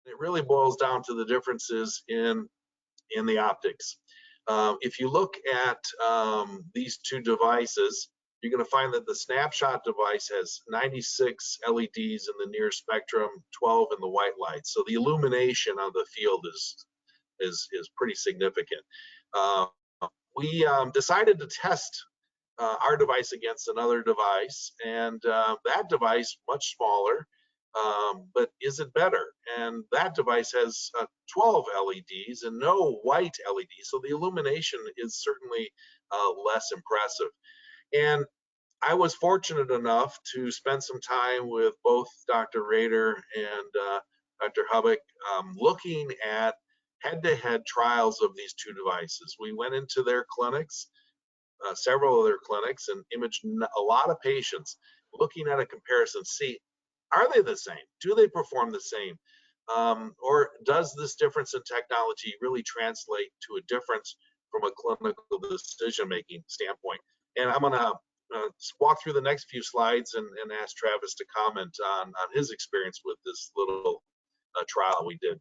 It really boils down to the differences in the optics. If you look at these two devices, you're going to find that the Snapshot device has 96 LEDs in the near spectrum, 12 in the white light. So the illumination of the field is pretty significant. We decided to test our device against another device, and that device much smaller, but is it better? And that device has 12 LEDs and no white LEDs, so the illumination is certainly less impressive. And I was fortunate enough to spend some time with both Dr. Rader and Dr. Hubbuch looking at head-to-head trials of these two devices. We went into their clinics, several of their clinics, and imaged a lot of patients, looking at a comparison. See, are they the same? Do they perform the same? Or does this difference in technology really translate to a difference from a clinical decision-making standpoint? And I'm going to walk through the next few slides and ask Travis to comment on his experience with this little trial we did.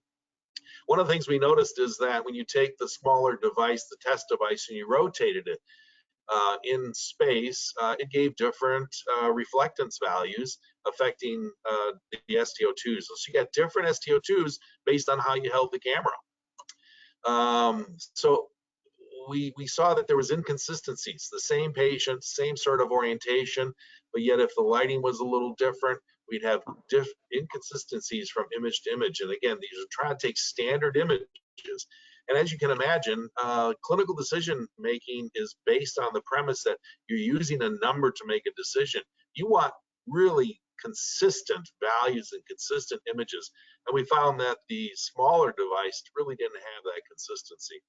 One of the things we noticed is that when you take the smaller device, the test device, and you rotated it in space, it gave different reflectance values affecting the STO2s. So you got different STO2s based on how you held the camera. So we saw that there was inconsistencies. The same patient, same sort of orientation, but yet if the lighting was a little different, we'd have inconsistencies from image to image. And again, these are trying to take standard images. And as you can imagine, clinical decision making is based on the premise that you're using a number to make a decision. You want really consistent values and consistent images. And we found that the smaller device really didn't have that consistency.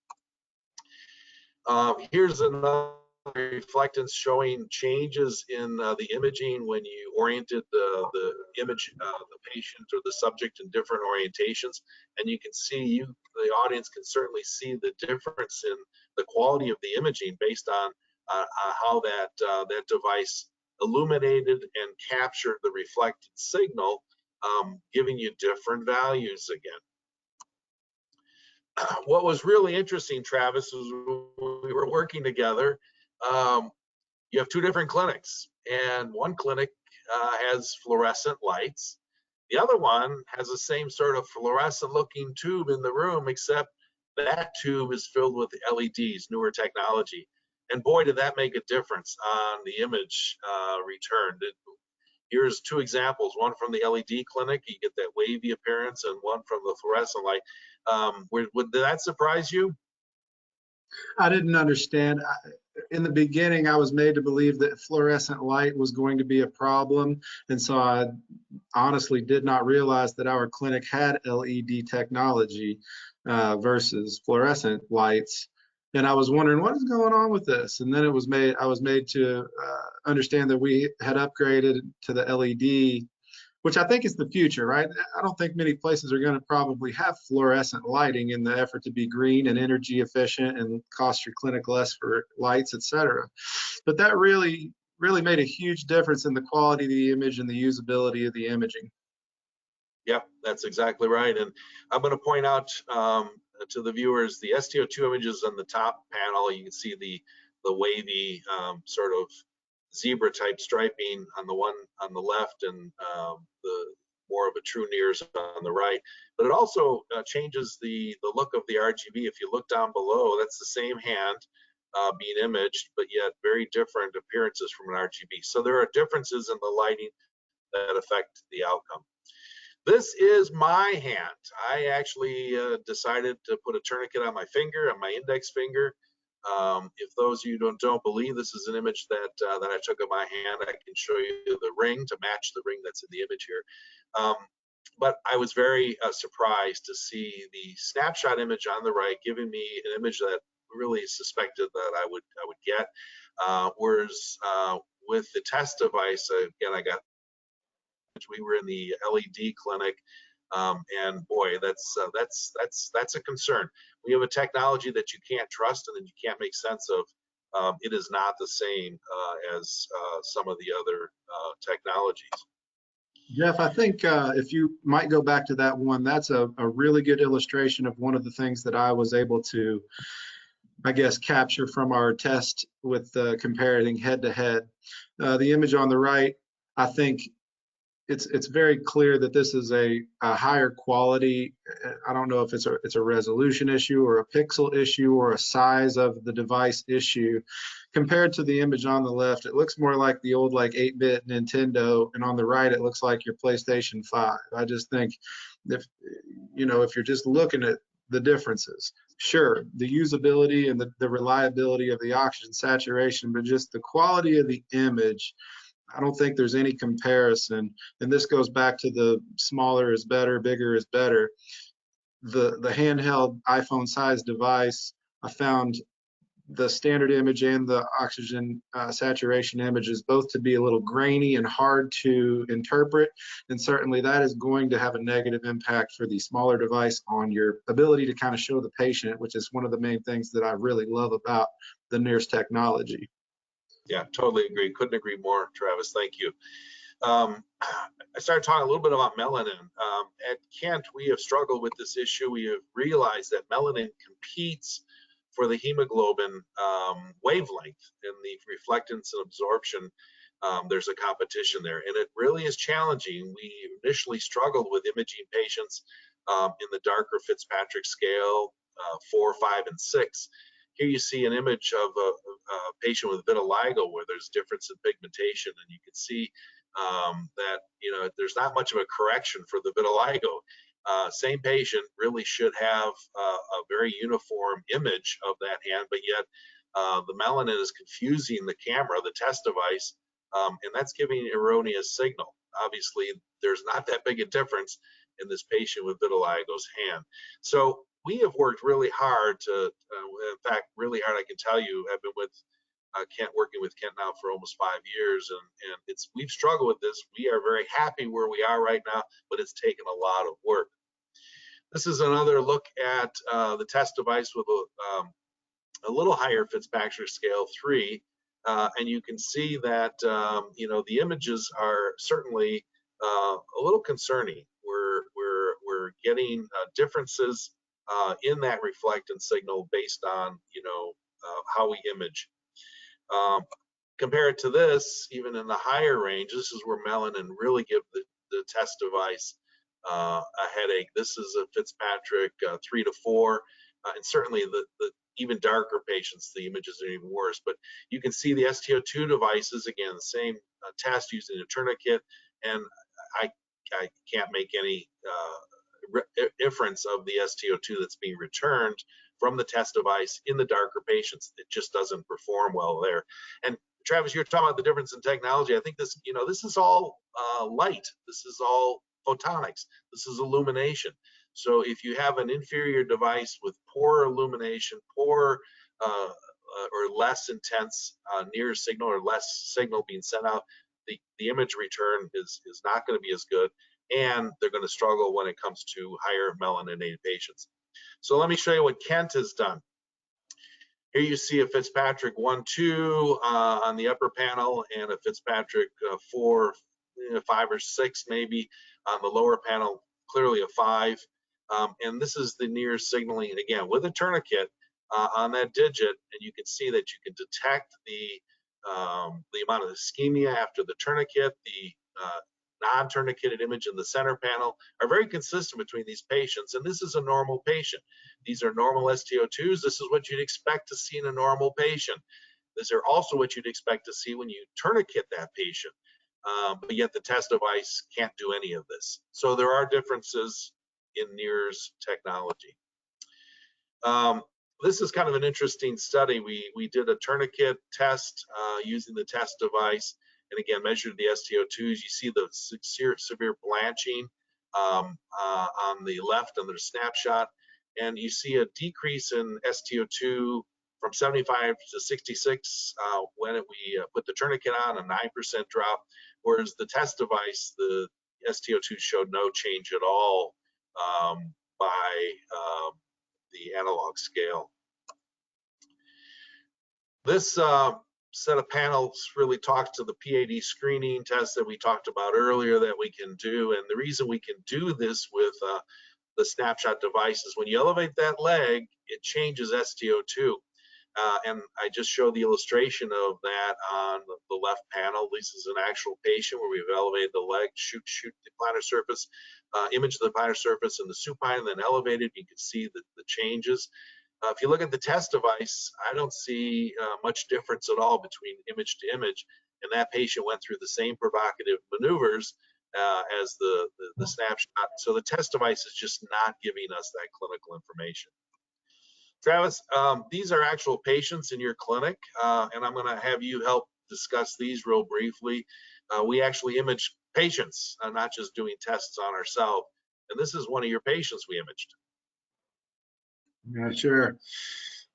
Here's another reflectance showing changes in the imaging when you oriented the image, the patient or the subject in different orientations. And you can see, the audience can certainly see the difference in the quality of the imaging based on how that device illuminated and captured the reflected signal, giving you different values again. What was really interesting, Travis, was when we were working together, you have two different clinics, and one clinic has fluorescent lights. The other one has the same sort of fluorescent looking tube in the room, except that tube is filled with LEDs, newer technology. And boy, did that make a difference on the image returned. Here's two examples, one from the LED clinic, you get that wavy appearance, and one from the fluorescent light. Did that surprise you? I didn't understand. In the beginning, I was made to believe that fluorescent light was going to be a problem. And so I honestly did not realize that our clinic had LED technology versus fluorescent lights. And I was wondering, what is going on with this? And then I was made to understand that we had upgraded to the LED, which I think is the future, right? I don't think many places are going to probably have fluorescent lighting in the effort to be green and energy efficient and cost your clinic less for lights, et cetera. But that really made a huge difference in the quality of the image and the usability of the imaging. Yep, that's exactly right. And I'm going to point out to the viewers the STO2 images on the top panel. You can see the wavy sort of zebra type striping on the one on the left, and the more of a true NIRS on the right. But it also changes the look of the RGB. If you look down below, that's the same hand being imaged, but yet very different appearances from an RGB. So there are differences in the lighting that affect the outcome. This is my hand. I actually decided to put a tourniquet on my finger, on my index finger. If those of you don't believe this is an image that I took of my hand, I can show you the ring to match the ring that's in the image here. But I was very surprised to see the snapshot image on the right, giving me an image that really suspected that I would get. Whereas with the test device, again, we were in the LED clinic, and boy, that's a concern. We have a technology that you can't trust and that you can't make sense of. It is not the same as some of the other technologies. Jeff, I think if you might go back to that one, that's a really good illustration of one of the things that I was able to, I guess, capture from our test with comparing head to head. The image on the right, I think it's very clear that this is a higher quality. I don't know if it's a resolution issue or a pixel issue or a size of the device issue. Compared to the image on the left, it looks more like the old like 8-bit Nintendo, and on the right it looks like your PlayStation 5. I just think if if you're just looking at the differences, sure, the usability and the reliability of the oxygen saturation, but just the quality of the image, I don't think there's any comparison. And this goes back to the smaller is better, bigger is better. The handheld iPhone size device, I found the standard image and the oxygen saturation images both to be a little grainy and hard to interpret. And certainly that is going to have a negative impact for the smaller device on your ability to kind of show the patient, which is one of the main things that I really love about the NIRS technology. Yeah, totally agree. Couldn't agree more, Travis. Thank you. I started talking a little bit about melanin. At Kent, we have struggled with this issue. We have realized that melanin competes for the hemoglobin wavelength in the reflectance and absorption. There's a competition there, and it really is challenging. We initially struggled with imaging patients in the darker Fitzpatrick scale, 4, 5, and 6. Here you see an image of a patient with vitiligo where there's difference in pigmentation, and you can see that there's not much of a correction for the vitiligo. Same patient really should have a very uniform image of that hand, but yet the melanin is confusing the camera, the test device, and that's giving erroneous signal. Obviously, there's not that big a difference in this patient with vitiligo's hand. So we have worked really hard to, in fact, really hard, I can tell you, I've been with Kent, working with Kent now for almost 5 years, and we've struggled with this. We are very happy where we are right now, but it's taken a lot of work. This is another look at the test device with a little higher Fitzpatrick scale 3, and you can see that the images are certainly a little concerning. We're getting differences in that reflectance signal based on how we image. Compared to this, even in the higher range, this is where melanin really give the test device a headache. This is a Fitzpatrick 3 to 4, and certainly the even darker patients, the images are even worse. But you can see the STO2 devices, again, the same test using a tourniquet, and I can't make any inference of the STO2 that's being returned from the test device in the darker patients. It just doesn't perform well there. And Travis, you're talking about the difference in technology. I think this is all light. This is all photonics. This is illumination. So if you have an inferior device with poor illumination, poor or less intense NIRS signal, or less signal being sent out, the image return is not going to be as good, and they're going to struggle when it comes to higher melaninated patients. So let me show you what Kent has done. Here you see a Fitzpatrick 1, 2 on the upper panel, and a Fitzpatrick 4, 5, or 6 maybe on the lower panel, clearly a 5. And this is the NIRS signaling, again, with a tourniquet on that digit, and you can see that you can detect the amount of ischemia after the tourniquet. The non-tourniqueted image in the center panel are very consistent between these patients, and this is a normal patient. These are normal STO2s. This is what you'd expect to see in a normal patient. These are also what you'd expect to see when you tourniquet that patient, but yet the test device can't do any of this. So there are differences in NIRS technology. This is kind of an interesting study. We did a tourniquet test using the test device, and again measured the STO2s. You see the severe blanching on the left on the snapshot, and you see a decrease in STO2 from 75 to 66 when we put the tourniquet on, a 9% drop, whereas the test device, the STO2 showed no change at all by the analog scale. This set of panels really talks to the PAD screening test that we talked about earlier that we can do. And the reason we can do this with the Snapshot device is when you elevate that leg, it changes STO2. And I just showed the illustration of that on the left panel. This is an actual patient where we've elevated the leg, shoot the plantar surface, image of the plantar surface and the supine, and then elevated. You can see the changes. If you look at the test device, I don't see much difference at all between image to image. And that patient went through the same provocative maneuvers as the snapshot. So the test device is just not giving us that clinical information. Travis, these are actual patients in your clinic, and I'm going to have you help discuss these real briefly. We actually image patients, not just doing tests on ourselves. And this is one of your patients we imaged. Yeah, sure.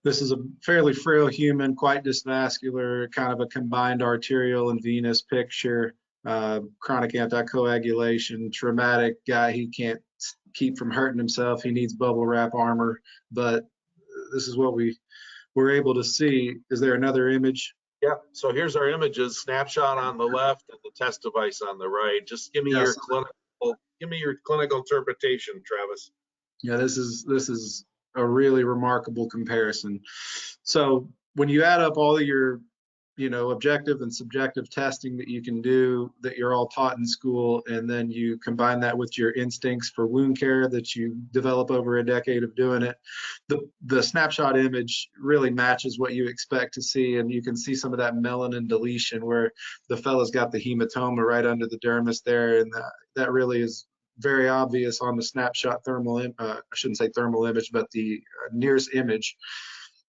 This is a fairly frail human, quite dysvascular, kind of a combined arterial and venous picture, chronic anticoagulation, traumatic guy. He can't keep from hurting himself. He needs bubble wrap armor, but this is what we were able to see. Is there another image? Yeah, so here's our images, snapshot on the left and the test device on the right. Just give me your clinical interpretation, Travis. Yeah, this is a really remarkable comparison. So when you add up all of your, objective and subjective testing that you can do, that you're all taught in school, and then you combine that with your instincts for wound care that you develop over a decade of doing it, the snapshot image really matches what you expect to see. And you can see some of that melanin deletion where the fellow's got the hematoma right under the dermis there, and that really is very obvious on the snapshot thermal, I shouldn't say thermal image, but the NIRS image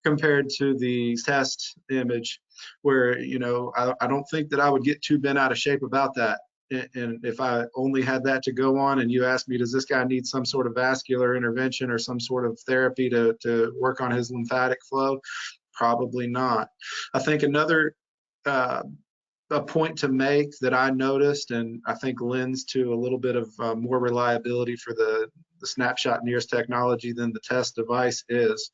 compared to the test image, where, I don't think that I would get too bent out of shape about that. And if I only had that to go on and you asked me, does this guy need some sort of vascular intervention or some sort of therapy to work on his lymphatic flow? Probably not. I think another a point to make that I noticed, and I think lends to a little bit of more reliability for the SnapshotNIRS technology than the test device is,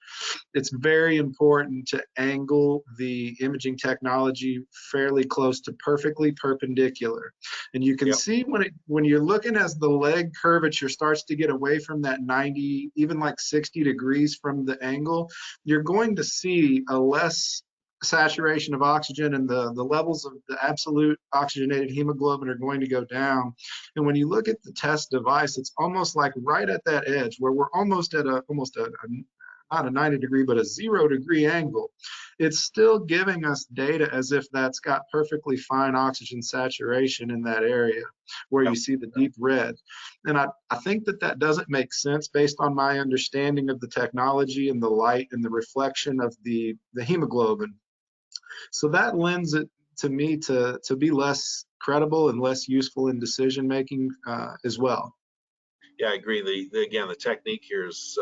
it's very important to angle the imaging technology fairly close to perfectly perpendicular. And you can see when you're looking as the leg curvature starts to get away from that 90, even like 60 degrees from the angle, you're going to see a less saturation of oxygen, and the levels of the absolute oxygenated hemoglobin are going to go down. And when you look at the test device, it's almost like right at that edge where we're almost at not a 90 degree, but a 0 degree angle. It's still giving us data as if that's got perfectly fine oxygen saturation in that area where you see the deep red. And I think that doesn't make sense based on my understanding of the technology and the light and the reflection of the hemoglobin. So that lends it to me to be less credible and less useful in decision making as well. Yeah, I agree. Again, the technique here is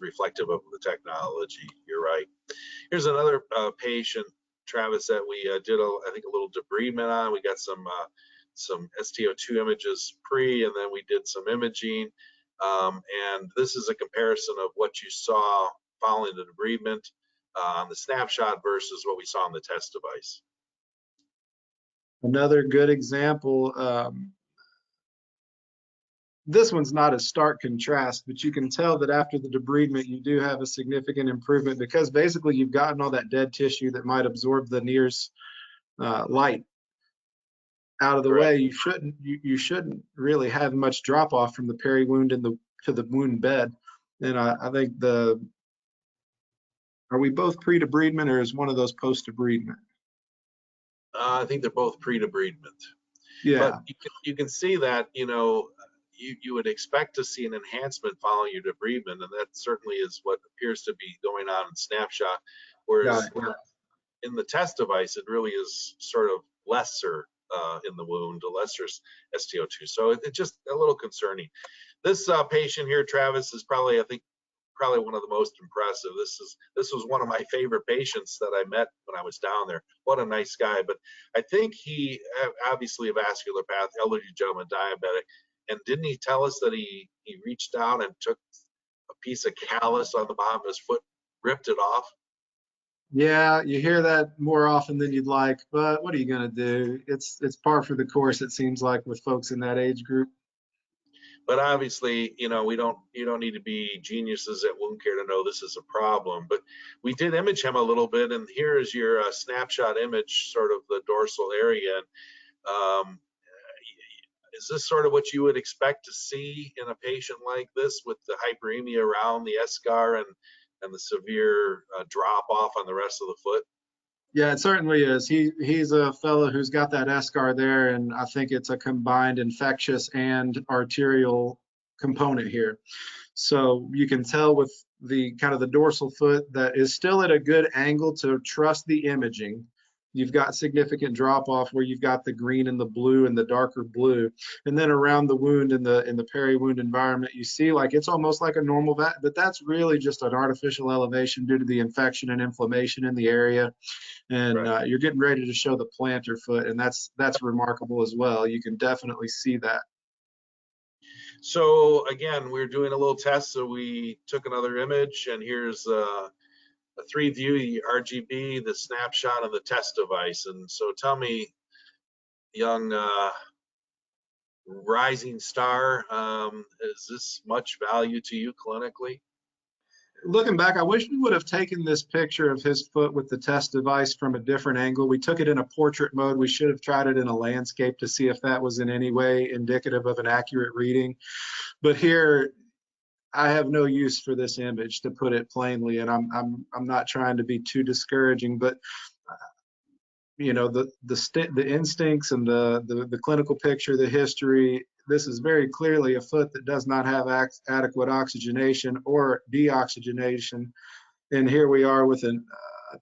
reflective of the technology. You're right. Here's another patient, Travis, that we did I think a little debridement on. We got some STO2 images pre, and then we did some imaging. And this is a comparison of what you saw following the debridement on the snapshot versus what we saw on the test device. Another good example, this one's not a stark contrast, but you can tell that after the debridement, you do have a significant improvement because basically you've gotten all that dead tissue that might absorb the NIRS light out of the way. You shouldn't really have much drop off from the peri-wound to the wound bed. And I think are we both pre-debridement or is one of those post-debridement? I think they're both pre-debridement. Yeah. But you can see that, you would expect to see an enhancement following your debridement, and that certainly is what appears to be going on in snapshot. Whereas in the test device, it really is sort of lesser in the wound, a lesser STO2. So it's just a little concerning. This patient here, Travis, is probably one of the most impressive. This was one of my favorite patients that I met when I was down there. What a nice guy. But I think he obviously a vascular path, elderly gentleman, diabetic. And didn't he tell us that he reached down and took a piece of callus on the bottom of his foot, ripped it off? Yeah, you hear that more often than you'd like, but what are you going to do? It's par for the course, it seems like, with folks in that age group. But obviously, you know, you don't need to be geniuses at wound care to know this is a problem. But we did image him a little bit, and here is your snapshot image, sort of the dorsal area. Um, is this sort of what you would expect to see in a patient like this, with the hyperemia around the eschar and the severe drop off on the rest of the foot? Yeah, it certainly is. He's a fellow who's got that eschar there, and I think it's a combined infectious and arterial component here. So you can tell with the kind of the dorsal foot that is still at a good angle to trust the imaging. You've got significant drop off where you've got the green and the blue and the darker blue. And then around the wound in the peri-wound environment, you see like it's almost like a normal vat, but that's really just an artificial elevation due to the infection and inflammation in the area. And Right. you're getting ready to show the plantar foot, and that's remarkable as well. You can definitely see that. So again, we're doing a little test. So we took another image, and here's a 3-view, the RGB, the snapshot, and the test device. And so tell me, young rising star, is this much value to you clinically? Looking back, I wish we would have taken this picture of his foot with the test device from a different angle. We took it in a portrait mode. We should have tried it in a landscape to see if that was in any way indicative of an accurate reading. But here, I have no use for this image, to put it plainly, and I'm not trying to be too discouraging, but you know, the instincts and the clinical picture, the history. This is very clearly a foot that does not have adequate oxygenation or deoxygenation, and here we are with a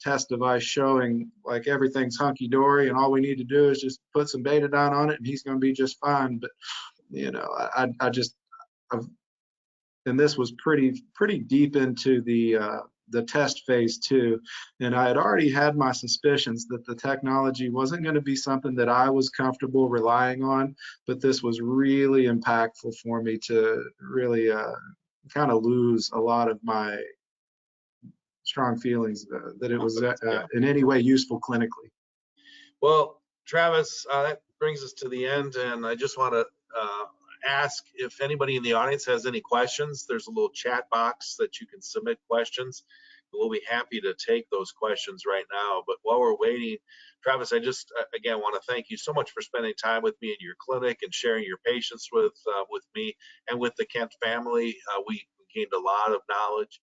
test device showing like everything's hunky-dory, and all we need to do is just put some betadine on it, and he's going to be just fine. But you know, I just I've, and this was pretty deep into the test phase too, and I had already had my suspicions that the technology wasn't going to be something that I was comfortable relying on, but this was really impactful for me to really kind of lose a lot of my strong feelings that it was Yeah. in any way useful clinically. Well, Travis, that brings us to the end, and I just want to ask if anybody in the audience has any questions. There's a little chat box that you can submit questions. We'll be happy to take those questions right now. But while we're waiting, Travis, I just again want to thank you so much for spending time with me in your clinic and sharing your patients with me and with the Kent family. We gained a lot of knowledge.